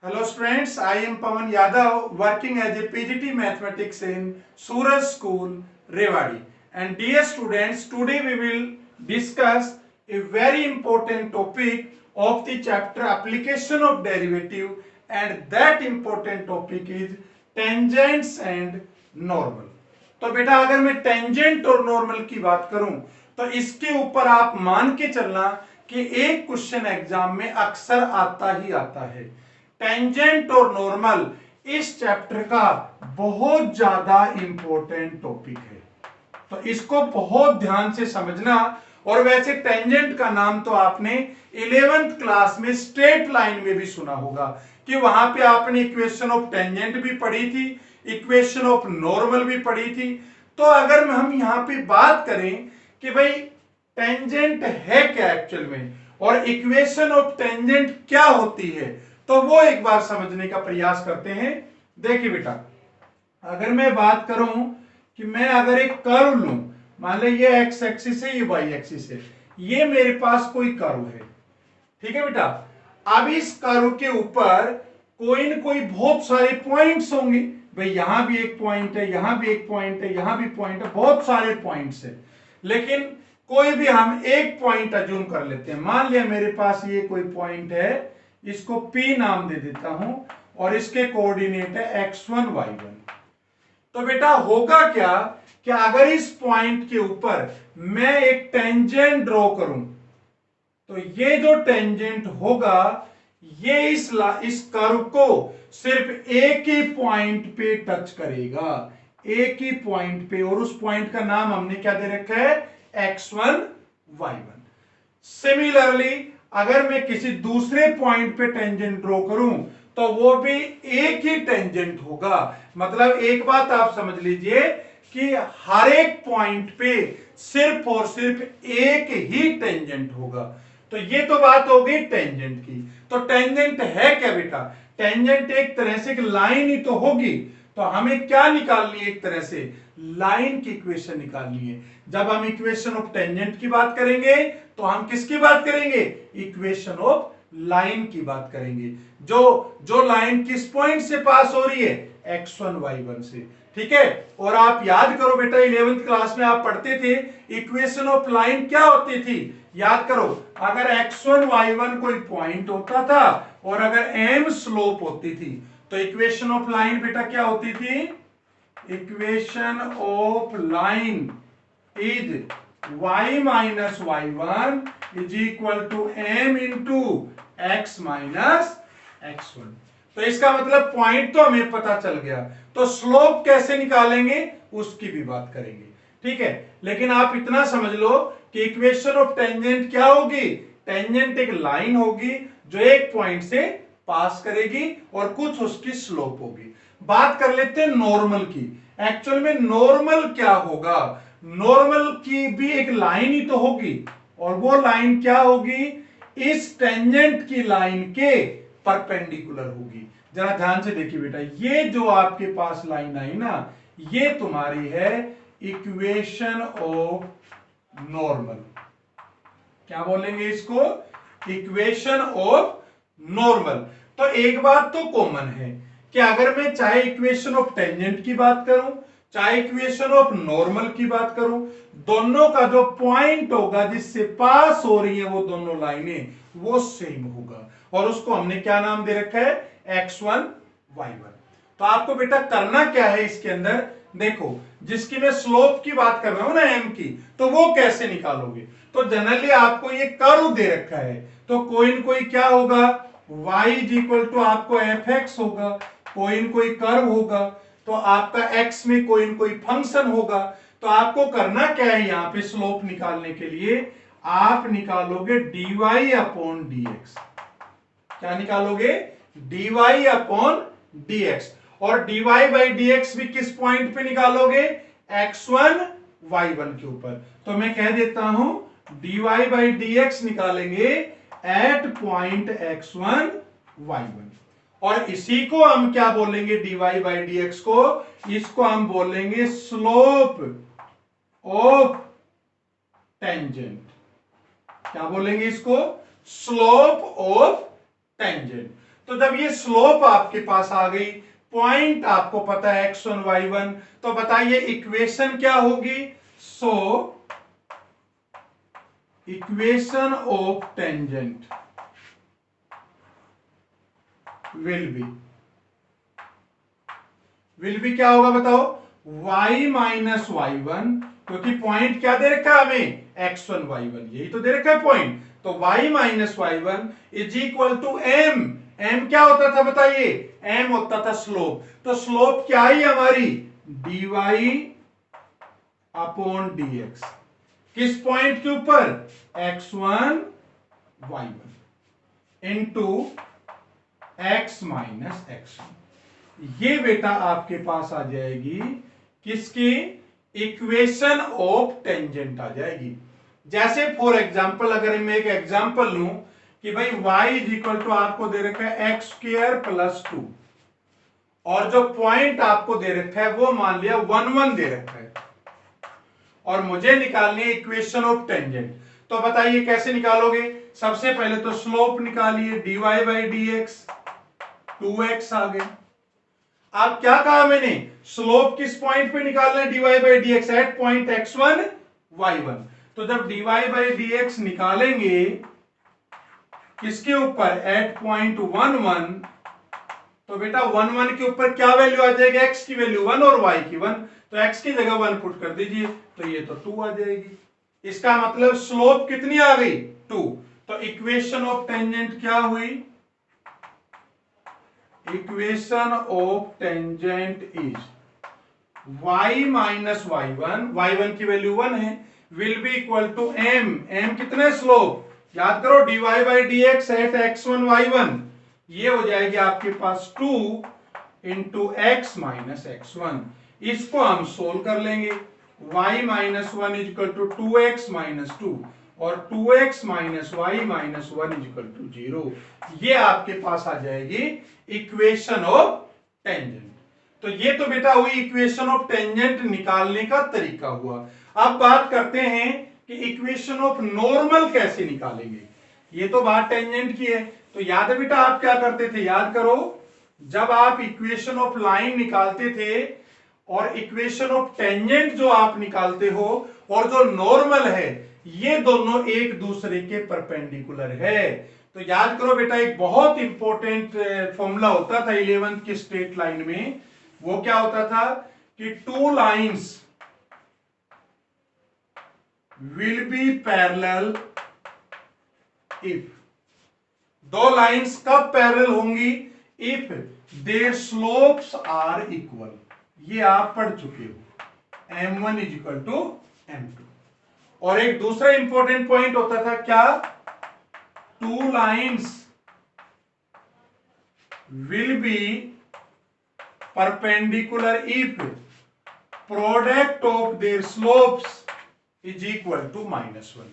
Hello students, I am Pawan Yadav working as a PGT Mathematics in Suraj School, Rewari. And dear students, today we will discuss a very important topic of the chapter application of derivative, and that important topic is tangents and normal. तो बेटा अगर मैं tangent और normal की बात करूं तो इसके ऊपर आप मान के चलना कि एक क्वेश्चन एग्जाम में अक्सर आता ही आता है। टेंजेंट और नॉर्मल इस चैप्टर का बहुत ज्यादा इंपॉर्टेंट टॉपिक है, तो इसको बहुत ध्यान से समझना। और वैसे टेंजेंट का नाम तो आपने 11th क्लास में स्ट्रेट लाइन में भी सुना होगा कि वहां पे आपने इक्वेशन ऑफ टेंजेंट भी पढ़ी थी, इक्वेशन ऑफ नॉर्मल भी पढ़ी थी। तो अगर हम यहां पे बात करें कि भाई टेंजेंट है क्या एक्चुअल में और इक्वेशन ऑफ टेंजेंट क्या होती है, तो वो एक बार समझने का प्रयास करते हैं। देखिए बेटा, अगर मैं बात करूं कि मैं अगर एक कर्व लूं, मान लो ये एक्स एक्सिस है, ये वाई एक्सिस है, ये मेरे पास कोई कर्व है, ठीक है बेटा। अब इस कर्व के ऊपर कोई न कोई बहुत सारे पॉइंट्स होंगे, भाई यहां भी एक पॉइंट है, यहां भी एक पॉइंट है, यहां भी पॉइंट है, बहुत सारे पॉइंट्स है। लेकिन कोई भी हम एक पॉइंट अज्यूम कर लेते हैं। मान लिया मेरे पास ये कोई पॉइंट है, इसको P नाम दे देता हूं और इसके कोऑर्डिनेट है x1 y1। तो बेटा होगा क्या कि अगर इस पॉइंट के ऊपर मैं एक टेंजेंट ड्रॉ करूं तो ये जो टेंजेंट होगा ये इस कर्व को सिर्फ एक ही पॉइंट पे टच करेगा, एक ही पॉइंट पे, और उस पॉइंट का नाम हमने क्या दे रखा है, x1 y1। सिमिलरली अगर मैं किसी दूसरे पॉइंट पे टेंजेंट ड्रॉ करूं तो वो भी एक ही टेंजेंट होगा। मतलब एक बात आप समझ लीजिए कि हर एक पॉइंट पे सिर्फ और सिर्फ एक ही टेंजेंट होगा। तो ये तो बात हो गई टेंजेंट की। तो टेंजेंट है क्या बेटा, टेंजेंट एक तरह से एक लाइन ही तो होगी। तो हमें क्या निकालनी है, एक तरह से लाइन की इक्वेशन निकालनी है। जब हम इक्वेशन ऑफ टेंजेंट की बात करेंगे तो हम किसकी बात करेंगे, इक्वेशन ऑफ लाइन की बात करेंगे। जो जो लाइन किस पॉइंट से पास हो रही है, x1 y1 से, ठीक है। और आप याद करो बेटा, 11th क्लास में आप पढ़ते थे इक्वेशन ऑफ लाइन क्या होती थी, याद करो। अगर x1 y1 कोई पॉइंट होता था और अगर m स्लोप होती थी तो इक्वेशन ऑफ लाइन बेटा क्या होती थी, equation of line is y minus y1 is equal to m into x minus x1। तो इसका मतलब पॉइंट तो हमें पता चल गया, तो स्लोप कैसे निकालेंगे उसकी भी बात करेंगे, ठीक है। लेकिन आप इतना समझ लो कि इक्वेशन ऑफ टेंजेंट क्या होगी, टेंजेंट एक लाइन होगी जो एक पॉइंट से पास करेगी और कुछ उसकी स्लोप होगी। बात कर लेते हैं नॉर्मल की। एक्चुअल में नॉर्मल क्या होगा, नॉर्मल की भी एक लाइन ही तो होगी, और वो लाइन क्या होगी, इस टेंजेंट की लाइन के परपेंडिकुलर होगी। जरा ध्यान से देखिए बेटा, ये जो आपके पास लाइन आई ना, ये तुम्हारी है इक्वेशन ऑफ नॉर्मल। क्या बोलेंगे इसको, इक्वेशन ऑफ नॉर्मल। तो एक बात तो कॉमन है कि अगर मैं चाहे इक्वेशन ऑफ टेंजेंट की बात करूं चाहे इक्वेशन ऑफ नॉर्मल की बात करूं, दोनों का जो पॉइंट होगा जिससे पास हो रही है वो दोनों लाइनें, वो सेम होगा। और उसको हमने क्या नाम दे रखा है, x1 y1। तो आपको बेटा करना क्या है इसके अंदर, देखो जिसकी मैं स्लोप की बात कर रहा हूं ना m की, तो वो कैसे निकालोगे। तो जनरली आपको ये कर्व दे रखा है, तो कोई न कोई क्या होगा, y इज इक्वल टू आपको fx होगा, कोई न कोई कर्व होगा, तो आपका x में कोई न कोई फंक्शन होगा। तो आपको करना क्या है, यहां पे स्लोप निकालने के लिए आप निकालोगे dy अपॉन dx। क्या निकालोगे, dy अपॉन dx। और dy बाई dx भी किस पॉइंट पे निकालोगे, x1 y1 के ऊपर। तो मैं कह देता हूं dy बाई dx निकालेंगे एट पॉइंट x1 y1। और इसी को हम क्या बोलेंगे, dy बाई dx को, इसको हम बोलेंगे स्लोप ऑफ टेंजेंट। क्या बोलेंगे इसको, स्लोप ऑफ टेंजेंट। तो जब ये स्लोप आपके पास आ गई, पॉइंट आपको पता है x1 y1, तो बताइए इक्वेशन क्या होगी? So equation of tangent will be क्या होगा बताओ? y माइनस y1, क्योंकि पॉइंट क्या दे रखा है हमें? x1 y1, यही तो दे रखा है पॉइंट। तो y minus y1 is equal to m। m क्या होता था बताइए? m होता था स्लोप। तो स्लोप क्या ही हमारी? dy upon dx। किस पॉइंट के ऊपर? x1 y1 into x minus x1। ये बेटा आपके पास आ जाएगी किसकी? इक्वेशन ऑफ टेंजेंट आ जाएगी। जैसे फॉर एग्जांपल अगर मैं एक एग्जांपल लूं कि भाई y इज इक्वल टू आपको दे रखा है एक्स स्क्वायर प्लस 2, और जो पॉइंट आपको दे रखा है वो मान लिया 1 1 दे रखा है, और मुझे निकालनी है इक्वेशन ऑफ टेंजेंट। तो बताइए कैसे निकालोगे? सबसे पहले तो स्लोप निकालिए, dy by d x, 2x आ गया। अब क्या कहा मैंने? स्लोप किस पॉइंट पे निकालना है? dy by d x at point x1 y1। तो जब dy बाई डी एक्स निकालेंगे किसके ऊपर? एट पॉइंट 1 1, तो बेटा 1 1 के ऊपर क्या वैल्यू आ जाएगी? x की वैल्यू 1 और y की 1, तो x की जगह 1 पुट कर दीजिए, तो ये तो 2 आ जाएगी। इसका मतलब स्लोप कितनी आ गई? 2। तो इक्वेशन ऑफ टेंजेंट क्या हुई? Equation of tangent is y minus y1 की वैल्यू 1 है, will be equal to m कितना है? स्लोप। याद करो dy by d x at x1 y1, ये हो जाएगी आपके पास 2 इंटू एक्स माइनस x1। इसको हम सोल्व कर लेंगे। y minus 1 is equal to 2x minus 2, और 2x minus y minus 1 is equal to 0। ये आपके पास आ जाएगी इक्वेशन ऑफ टेंजेंट। तो ये तो बेटा हुई इक्वेशन ऑफ टेंजेंट निकालने का तरीका हुआ। अब बात करते हैं कि इक्वेशन ऑफ नॉर्मल कैसे निकालेंगे। ये तो बात टेंजेंट की है, तो याद है बेटा आप क्या करते थे? याद करो, जब आप इक्वेशन ऑफ लाइन निकालते थे और इक्वेशन ऑफ टेंजेंट जो आप निकालते हो और जो नॉर्मल है, ये दोनों एक दूसरे के परपेंडिकुलर है। तो याद करो बेटा, एक बहुत इंपॉर्टेंट फॉर्मूला होता था 11th की स्ट्रेट लाइन में। वो क्या होता था कि two lines will be parallel if, दो लाइंस कब पैरेलल होंगी? If their slopes are equal. ये आप पढ़ चुके हो, m1 is equal to m2। और एक दूसरा इंपॉर्टेंट पॉइंट होता था क्या? Two lines will be perpendicular if product of their slopes is equal to -1।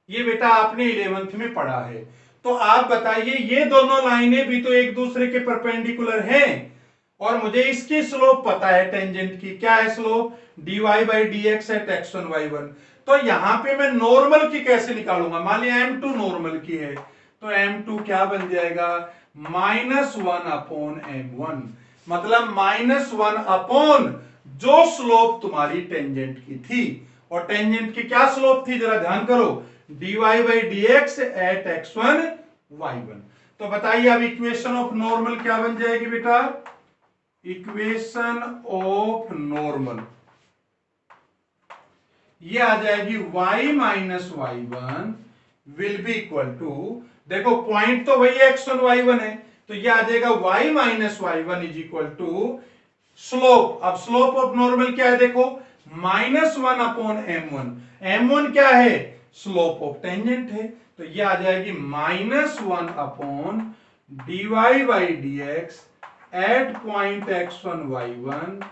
ये बेटा आपने 11th में पढ़ा है। तो आप बताइए, ये दोनों लाइनें भी तो एक दूसरे के परपेंडिकुलर हैं, और मुझे इसकी स्लोप पता है टेंजेंट की। क्या है slope? dy by d x at x1 y1। तो यहां पे मैं नॉर्मल की कैसे निकालूंगा? मान लिया m2 नॉर्मल की है, तो m2 क्या बन जाएगा? -1 अपॉन m1। मतलब -1 अपॉन जो स्लोप तुम्हारी टेंजेंट की थी। और टेंजेंट की क्या स्लोप थी? जरा ध्यान करो, dy by d x at x1 y1। तो बताइए अब इक्वेशन ऑफ नॉर्मल क्या बन जाएगी बेटा? इक्वेशन ऑफ नॉर्मल ये आ जाएगी y minus y1 will be equal to, देखो पॉइंट तो वही x1 y1 है, तो ये आ जाएगा y minus y1 is equal to slope. अब स्लोप ऑफ नॉर्मल क्या है? देखो -1 अपॉन m1। m1 क्या है? स्लोप ऑफ टेंजेंट है, तो ये आ जाएगी -1 upon dy by d x at point x1 y1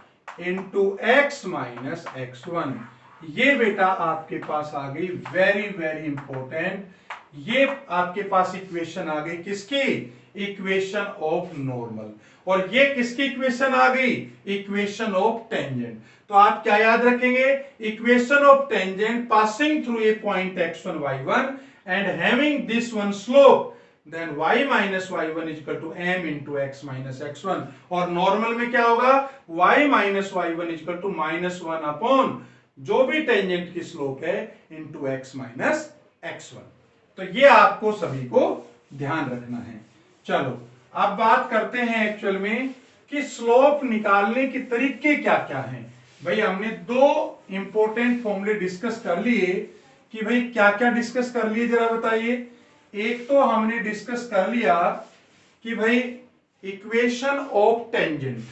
into x minus x1। ये बेटा आपके पास आ गई, वेरी वेरी इंपॉर्टेंट, ये आपके पास इक्वेशन आ गई किसकी? Equation of normal. और ये किसकी इक्वेशन आ गई? Equation of tangent. तो आप क्या याद रखेंगे? Equation of tangent passing through a point x1 y1 and having this one slope then y minus y one is equal to m into x minus x one, और normal में क्या होगा, y minus y one is equal to minus one upon जो भी tangent की slope है into x minus x one. तो ये आपको सभी को ध्यान रखना है। चलो अब बात करते हैं एक्चुअल में कि स्लोप निकालने के तरीके क्या क्या हैं। भाई हमने दो इंपॉर्टेंट फॉर्मूले डिस्कस कर लिए कि भाई क्या क्या डिस्कस कर लिए जरा बताइए। एक तो हमने डिस्कस कर लिया कि भाई equation of tangent,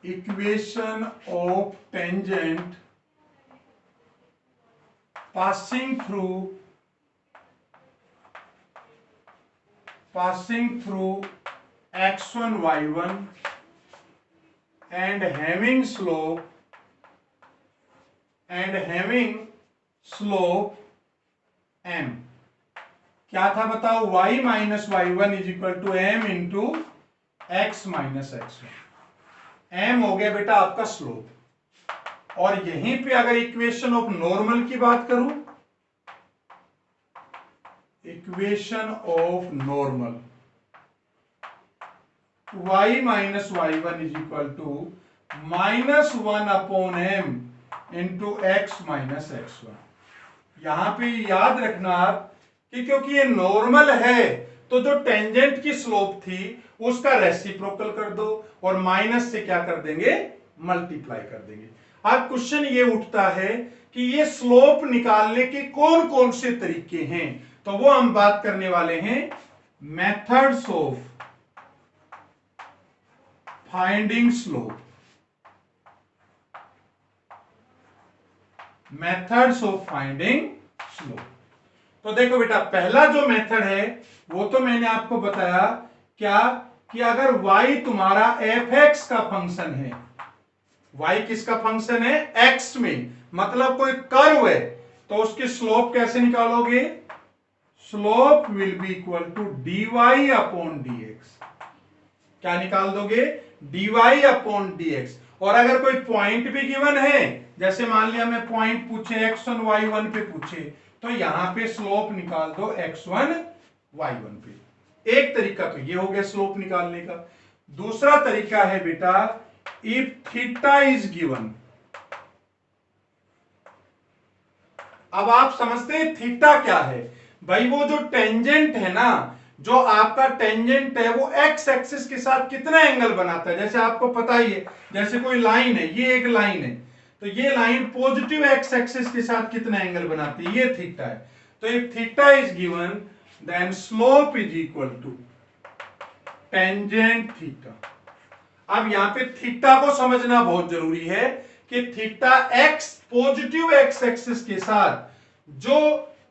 equation of tangent passing through x1 y1 and having slope m। क्या था बताओ, y minus y one is equal to m into x minus x one. M हो गया बेटा आपका स्लोप, और यहीं पे अगर इक्वेशन ऑफ नॉर्मल की बात करूं, equation of normal y minus y one is equal to minus one upon m into x minus x one. यहां पे याद रखना आप कि क्योंकि ये नॉर्मल है तो जो टेंजेंट की स्लोप थी उसका रेसिप्रोकल कर दो और माइनस से क्या कर देंगे, मल्टीप्लाई कर देंगे। अब क्वेश्चन ये उठता है कि ये स्लोप निकालने के कौन कौन से तरीके हैं, तो वो हम बात करने वाले हैं methods of finding slope, methods of finding slope. तो देखो बेटा पहला जो मेथड है वो तो मैंने आपको बताया क्या कि अगर y तुम्हारा f(x) का फंक्शन है, y किसका फंक्शन है, x में, मतलब कोई कर्व है, तो उसकी स्लोप कैसे निकालोगे, slope will be equal to dy upon dx। क्या निकाल दोगे, dy अपॉन dx। और अगर कोई पॉइंट भी गिवन है, जैसे मान लिया मैं पॉइंट पूछे x1 y1 पे पूछे, तो यहां पे स्लोप निकाल दो x1 y1 पे। एक तरीका तो ये हो गया स्लोप निकालने का। दूसरा तरीका है बेटा इफ थीटा इज गिवन। अब आप समझते हैं थीटा क्या है, भाई वो जो टेंजेंट है ना, जो आपका टेंजेंट है वो एक्स एक्सिस के साथ कितना एंगल बनाता है। जैसे आपको पता ही है, जैसे कोई लाइन है, ये एक लाइन है, तो ये लाइन पॉजिटिव एक्स एक्सिस के साथ कितना एंगल बनाती है, ये थीटा है। तो if theta is given then slope is equal to tangent theta. अब यहां पे थीटा को समझना बहुत जरूरी है कि theta x positive x axis के साथ जो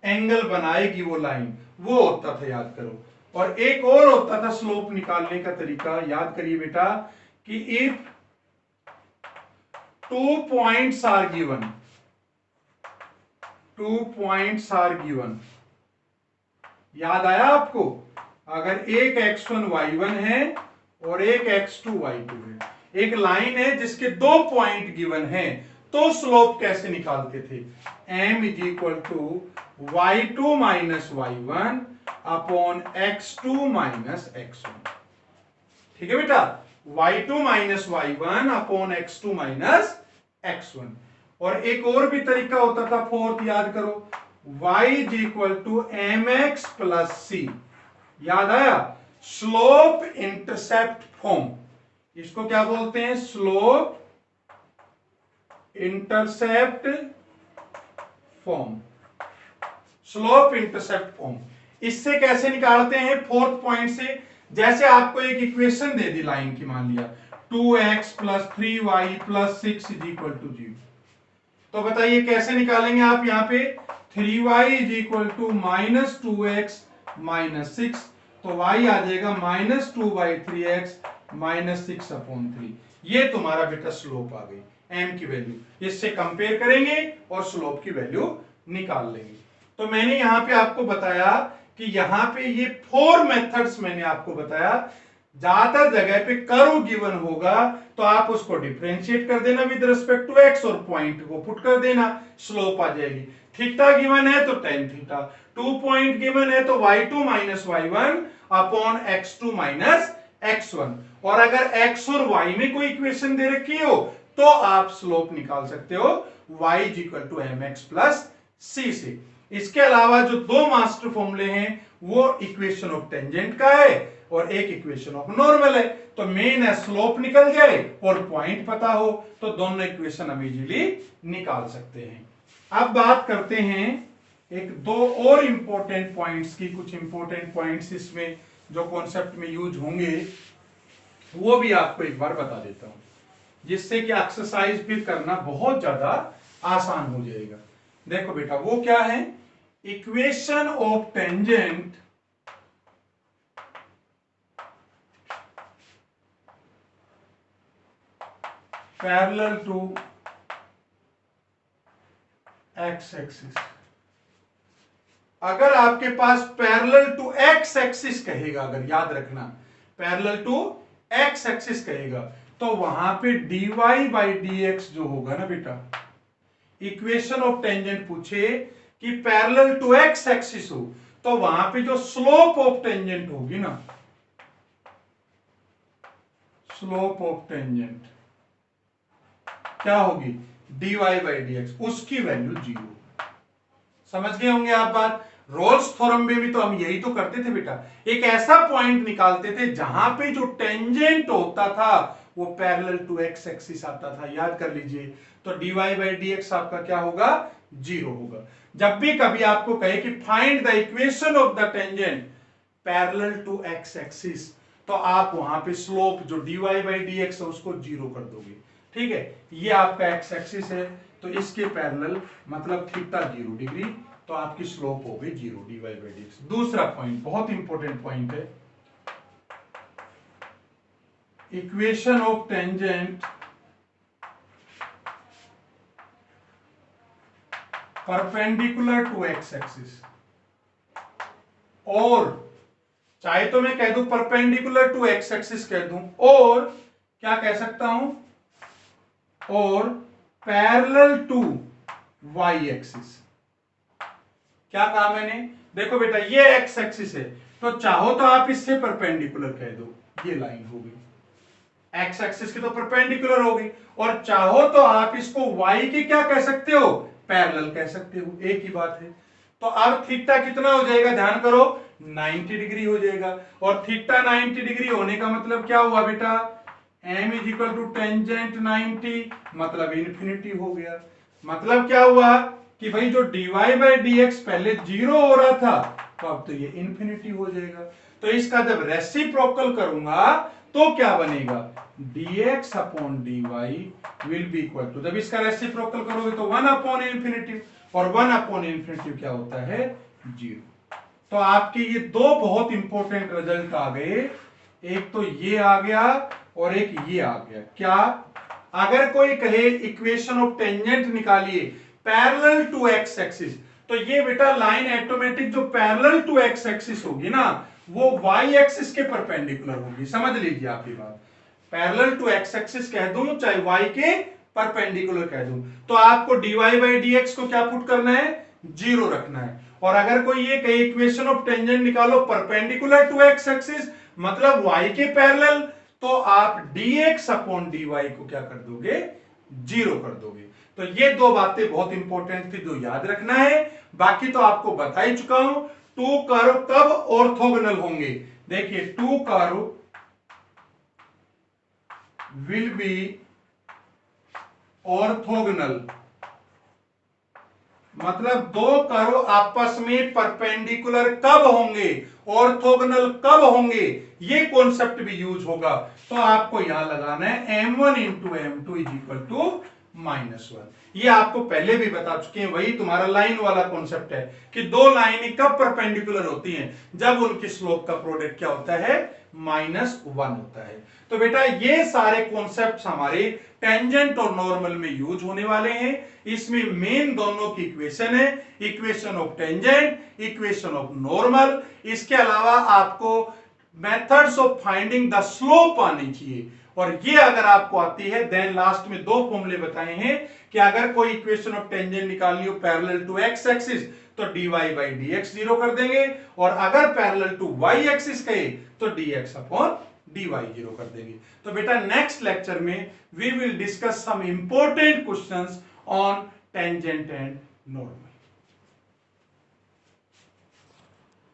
एंगल बनाएगी वो लाइन, वो होता था, याद करो। और एक और होता था स्लोप निकालने का तरीका, याद करिए बेटा कि if 2 points are given, 2 points are given, याद आया आपको, अगर एक x1 y1 है और एक x2 y2 है, एक लाइन है जिसके 2 पॉइंट गिवन है, तो स्लोप कैसे निकालते थे, m is equal to y2 minus y1 upon x2 minus x1। ठीक है बेटा, y2 minus y1 upon x2 minus x1। और एक और भी तरीका होता था, फोर्थ, याद करो, y is equal to mx plus c। याद आया, स्लोप इंटरसेप्ट फॉर्म, इसको क्या बोलते हैं, slope intercept form, slope intercept form. इससे कैसे निकालते हैं, फोर्थ पॉइंट से, जैसे आपको एक इक्वेशन दे दी लाइन की, मान लिया 2x plus 3y plus 6 is equal to 0, तो बताइए कैसे निकालेंगे आप। यहाँ पे 3y is equal to minus 2x minus 6, तो y आ जाएगा माइनस 2/3x माइनस 6 अपॉन 3। ये तुम्हारा बेटा स्लोप आ गई, m की वैल्यू। इससे कंपेयर करेंगे और स्लोप की वैल्यू निकाल लेंगे। तो मैंने यहां पे आपको बताया कि यहां पे ये 4 मेथड्स मैंने आपको बताया। ज्यादातर जगह पे कर्व गिवन होगा तो आप उसको डिफरेंशिएट कर देना विद रिस्पेक्ट टू एक्स और पॉइंट को पुट कर देना, स्लोप आ जाएगी। थीटा गिवन है तो tan थीटा, 2 पॉइंट गिवन है तो y2 minus y1 upon x2 minus x1। और अगर x और y में कोई इक्वेशन दे रखी हो तो आप स्लोप निकाल सकते हो y equal to mx plus c से। इसके अलावा जो दो मास्टर फॉर्मूले हैं वो इक्वेशन ऑफ टेंजेंट का है और एक इक्वेशन ऑफ नॉर्मल है। तो मेन है स्लोप निकल जाए और पॉइंट पता हो तो दोनों इक्वेशन हम इजीली निकाल सकते हैं। अब बात करते हैं एक दो और इंपॉर्टेंट पॉइंट्स की। कुछ इंपॉर्टेंट पॉइंट्स इसमें जो कॉन्सेप्ट में यूज होंगे वो भी आपको एक बार बता देता हूं, जिससे कि एक्सरसाइज भी करना बहुत ज्यादा आसान हो जाएगा। देखो बेटा वो क्या है, equation of tangent parallel to x axis. अगर आपके पास पैरेलल टू एक्स एक्सिस कहेगा, अगर याद रखना पैरेलल टू एक्स एक्सिस कहेगा तो वहां पे dy बाई dx जो होगा ना बेटा, इक्वेशन ऑफ टेंजेंट पूछे कि पैरेलल टू एक्स एक्सिस हो तो वहां पे जो स्लोप ऑफ टेंजेंट होगी ना, स्लोप ऑफ टेंजेंट क्या होगी, dy बाई dx, उसकी वैल्यू 0। समझ गए होंगे आप बात। रोल्स थ्योरम में भी तो हम यही तो करते थे बेटा, एक ऐसा पॉइंट निकालते थे जहां पे जो टेंजेंट होता था वो पैरेलल टू एक्स एक्सिस आता था, याद कर लीजिए। तो dy बाई dx आपका क्या होगा, 0 होगा। जब भी कभी आपको कहे कि find the equation of the tangent parallel to x axis, तो आप वहां पे स्लोप जो dy बाई dx है उसको 0 कर दोगे। ठीक है, ये आपका एक्स एक्सिस है तो इसके पैरेलल मतलब थीटा 0 डिग्री, तो आपकी स्लोप हो गई 0 dy बाई dx। दूसरा पॉइंट बहुत इंपॉर्टेंट पॉइंट है, equation of tangent perpendicular to x axis. और चाहे तो मैं कह दूं परपेंडिकुलर टू एक्स एक्सिस कह दूं, और क्या कह सकता हूं, और पैरेलल टू वाई एक्सिस। क्या कहा मैंने, देखो बेटा ये एक्स एक्सिस है तो चाहो तो आप इससे परपेंडिकुलर कह दो, ये लाइन होगी एक्स एक्सिस की तो परपेंडिकुलर होगी, और चाहो तो आप इसको वाई की क्या कह सकते हो, पैरेलल कह सकते हो, एक ही बात है। तो अब थीटा कितना हो जाएगा, ध्यान करो 90 डिग्री हो जाएगा। और थीटा 90 डिग्री होने का मतलब क्या हुआ बेटा, m is equal to tangent 90 मतलब इन्फिनिटी हो गया। मतलब क्या हुआ कि भाई जो dy बाई dx पहले 0 हो रहा था तो अब तो ये इन्फिनिटी हो जाएगा। तो इसका जब रेसिप्रोकल करूंगा तो क्या बनेगा, dx upon dy will be equal to, जब इसका रेसिप्रोकल करोगे तो 1 अपॉन इन्फिनिटी, और 1 अपॉन इन्फिनिटी क्या होता है, 0। तो आपके ये दो बहुत इंपॉर्टेंट रिजल्ट आ गए, एक तो ये आ गया और एक ये आ गया। क्या, अगर कोई कहे इक्वेशन ऑफ टेंजेंट निकालिए पैरेलल टू एक्स एक्सिस, तो ये बेटा लाइन ऑटोमेटिक जो पैरेलल टू एक्स एक्सिस होगी ना वो वाई एक्सिस के परपेंडिकुलर होगी। समझ लीजिए आप ये बात, पैरेलल टू एक्स एक्सिस कह दूं चाहे वाई के परपेंडिकुलर कह दूं, तो आपको dy बाई dx को क्या पुट करना है, 0 रखना है। और अगर कोई ये कहे इक्वेशन ऑफ टेंजेंट निकालो परपेंडिकुलर टू एक्स एक्सिस मतलब y के पैरेलल, तो आप dx अपॉन dy को क्या कर दोगे, 0 कर दोगे। तो ये दो बातें बहुत इंपॉर्टेंट थी जो याद रखना है, बाकी तो आपको बता ही चुका हूं। टू कर्व कब ऑर्थोगोनल होंगे, देखिए two curve will be orthogonal, मतलब दो कर्व आपस में परपेंडिकुलर कब होंगे, ऑर्थोगोनल कब होंगे, ये कॉन्सेप्ट भी यूज होगा। तो आपको यहां लगाना है m1 into m2 is equal to -1। ये आपको पहले भी बता चुके हैं, वही तुम्हारा लाइन वाला कॉन्सेप्ट है कि दो लाइनें कब परपेंडिकुलर होती हैं, जब उनकी स्लोप का प्रोडक्ट क्या होता है, -1 होता है। तो बेटा ये सारे कॉन्सेप्ट्स हमारे टेंजेंट और नॉर्मल में यूज होने वाले हैं। इसमें मेन दोनों की इक्वेशन है, equation of tangent, equation of normal. इसके अलावा आपको methods of finding the slope आनी चाहिए, और ये अगर आपको आती है देन लास्ट में दो फॉर्मूले बताए हैं कि अगर कोई इक्वेशन ऑफ टेंजेंट निकालनी हो पैरेलल टू एक्स एक्सिस तो dy बाई dx जीरो कर देंगे, और अगर पैरेलल टू y एक्सिस कहे तो dx अपॉन dy जीरो कर देंगे। तो बेटा नेक्स्ट लेक्चर में we will discuss some important questions on tangent and normal.